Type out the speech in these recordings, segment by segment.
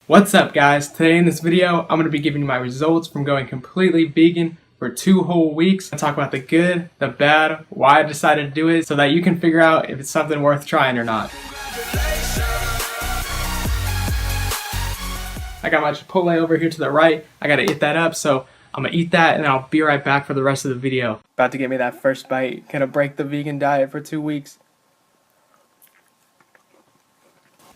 What's up guys? Today in this video, I'm going to be giving you my results from going completely vegan for 2 whole weeks. I'll talk about the good, the bad, why I decided to do it, so that you can figure out if it's something worth trying or not. I got my Chipotle over here to the right. I got to eat that up, so I'm going to eat that and I'll be right back for the rest of the video. About to get me that first bite. Gonna break the vegan diet for 2 weeks.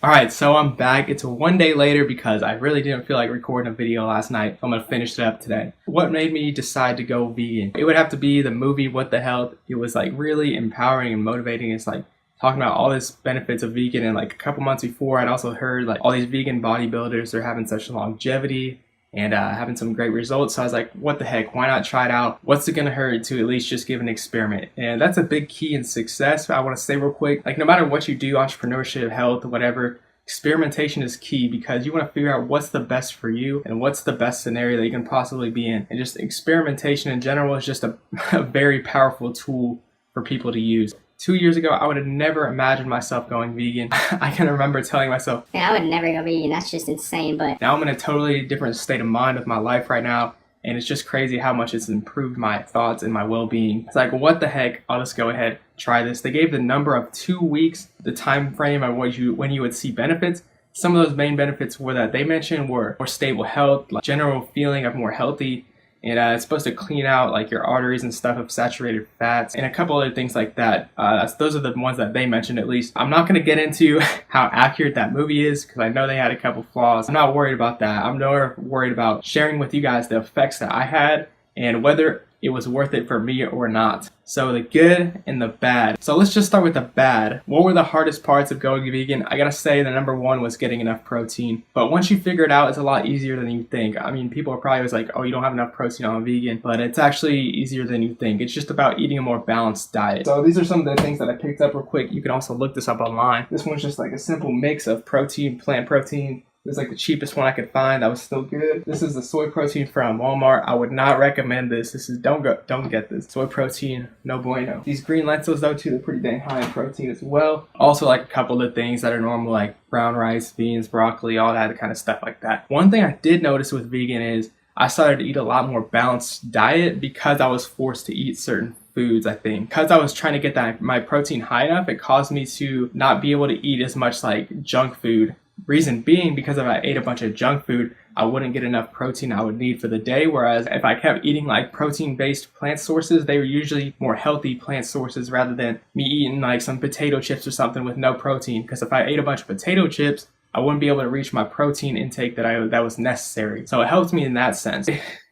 Alright, so I'm back. It's 1 day later because I really didn't feel like recording a video last night. I'm going to finish it up today. What made me decide to go vegan? It would have to be the movie What the Health. It was like really empowering and motivating. It's like talking about all these benefits of vegan, and like a couple months before I'd also heard like all these vegan bodybuilders are having such longevity and having some great results. So I was like, what the heck, why not try it out? What's it gonna hurt to at least just give an experiment? And that's a big key in success. I want to say real quick, like no matter what you do, entrepreneurship, health, whatever, experimentation is key, because you want to figure out what's the best for you and what's the best scenario that you can possibly be in. And just experimentation in general is just a very powerful tool for people to use. 2 years ago, I would have never imagined myself going vegan. I can remember telling myself, I would never go vegan, that's just insane. But now I'm in a totally different state of mind with my life right now, and it's just crazy how much it's improved my thoughts and my well-being. It's like, what the heck, I'll just go ahead, try this. They gave the number of 2 weeks, the time frame of when you would see benefits. Some of those main benefits that they mentioned were more stable health, like general feeling of more healthy, and it's supposed to clean out like your arteries and stuff of saturated fats and a couple other things like that. Those are the ones that they mentioned, at least. I'm not going to get into how accurate that movie is because I know they had a couple flaws. I'm not worried about that. I'm more worried about sharing with you guys the effects that I had and whether it was worth it for me or not. So the good and the bad. So let's just start with the bad. What were the hardest parts of going vegan? I gotta say the number one was getting enough protein. But once you figure it out, it's a lot easier than you think. I mean, people are probably always like, oh, you don't have enough protein on vegan, but it's actually easier than you think. It's just about eating a more balanced diet. So these are some of the things that I picked up real quick. You can also look this up online. This one's just like a simple mix of protein, plant protein. It was like the cheapest one I could find that was still good. This is the soy protein from Walmart. I would not recommend this. This is don't get this. Soy protein, no bueno. These green lentils though too, they're pretty dang high in protein as well. Also like a couple of things that are normal, like brown rice, beans, broccoli, all that kind of stuff like that. One thing I did notice with vegan is I started to eat a lot more balanced diet because I was forced to eat certain foods. I think because I was trying to get my protein high enough, it caused me to not be able to eat as much like junk food. Reason being, because if I ate a bunch of junk food, I wouldn't get enough protein I would need for the day. Whereas if I kept eating like protein-based plant sources, they were usually more healthy plant sources rather than me eating like some potato chips or something with no protein. Because if I ate a bunch of potato chips, I wouldn't be able to reach my protein intake that was necessary. So it helped me in that sense.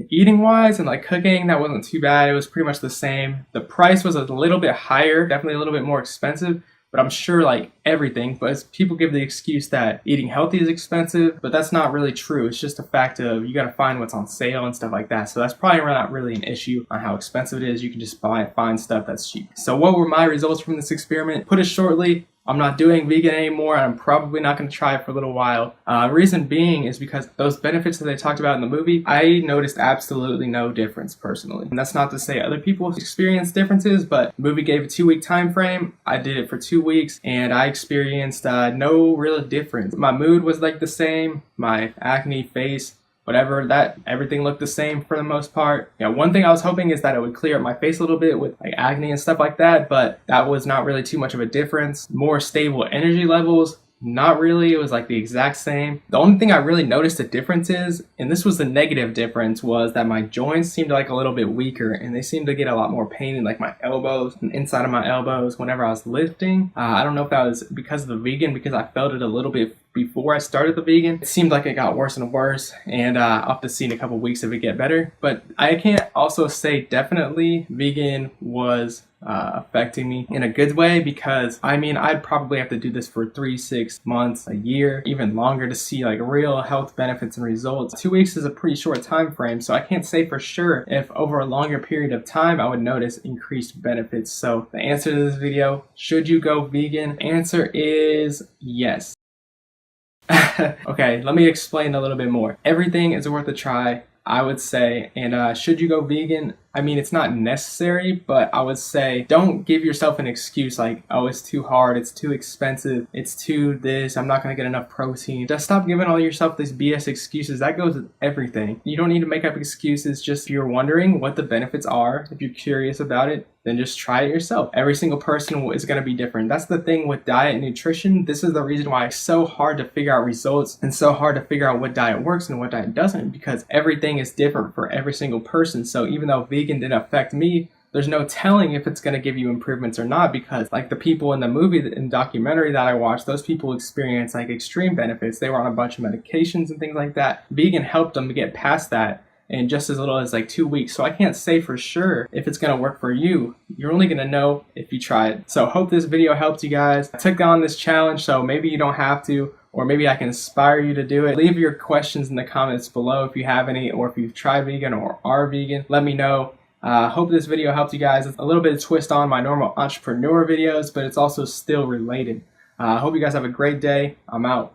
Eating wise and like cooking, that wasn't too bad. It was pretty much the same. The price was a little bit higher, definitely a little bit more expensive. But I'm sure like everything, but people give the excuse that eating healthy is expensive, but that's not really true. It's just a fact of you got to find what's on sale and stuff like that. So that's probably not really an issue on how expensive it is. You can just find stuff that's cheap. So what were my results from this experiment? Put it shortly, I'm not doing vegan anymore, and I'm probably not going to try it for a little while. Reason being is because those benefits that they talked about in the movie, I noticed absolutely no difference personally. And that's not to say other people experienced differences, but the movie gave a 2-week time frame. I did it for 2 weeks, and I experienced no real difference. My mood was like the same, my acne, face, whatever, that everything looked the same for the most part. One thing I was hoping is that it would clear up my face a little bit with like acne and stuff like that, but that was not really too much of a difference. More stable energy levels, not really. It was like the exact same. The only thing I really noticed a difference is, and this was the negative difference, was that my joints seemed like a little bit weaker, and they seemed to get a lot more pain in like my elbows and inside of my elbows whenever I was lifting. I don't know if that was because of the vegan, because I felt it a little bit before I started the vegan. It seemed like it got worse and worse, and I'll have to see in a couple weeks if it get better. But I can't also say definitely vegan was affecting me in a good way, because I mean I'd probably have to do this for 3-6 months, a year, even longer to see like real health benefits and results. 2 weeks is a pretty short time frame, so I can't say for sure if over a longer period of time I would notice increased benefits. So the answer to this video, should you go vegan? Answer is yes. Okay, let me explain a little bit more. Everything is worth a try, I would say. And should you go vegan? I mean, it's not necessary, but I would say don't give yourself an excuse like, oh, it's too hard, it's too expensive, it's too this, I'm not going to get enough protein. Just stop giving all yourself these BS excuses. That goes with everything. You don't need to make up excuses. Just if you're wondering what the benefits are, if you're curious about it, then just try it yourself. Every single person is going to be different. That's the thing with diet and nutrition. This is the reason why it's so hard to figure out results and so hard to figure out what diet works and what diet doesn't, because everything is different for every single person. So even though vegan didn't affect me, there's no telling if it's going to give you improvements or not, because like the people in the movie and documentary that I watched, those people experienced like extreme benefits. They were on a bunch of medications and things like that. Vegan helped them to get past that in just as little as like 2 weeks. So I can't say for sure if it's going to work for you. You're only going to know if you try it. So hope this video helped you guys. I took on this challenge, so maybe you don't have to, or maybe I can inspire you to do it. Leave your questions in the comments below if you have any, or if you've tried vegan or are vegan. Let me know. Hope this video helped you guys. It's a little bit of twist on my normal entrepreneur videos, but it's also still related. Hope you guys have a great day. I'm out.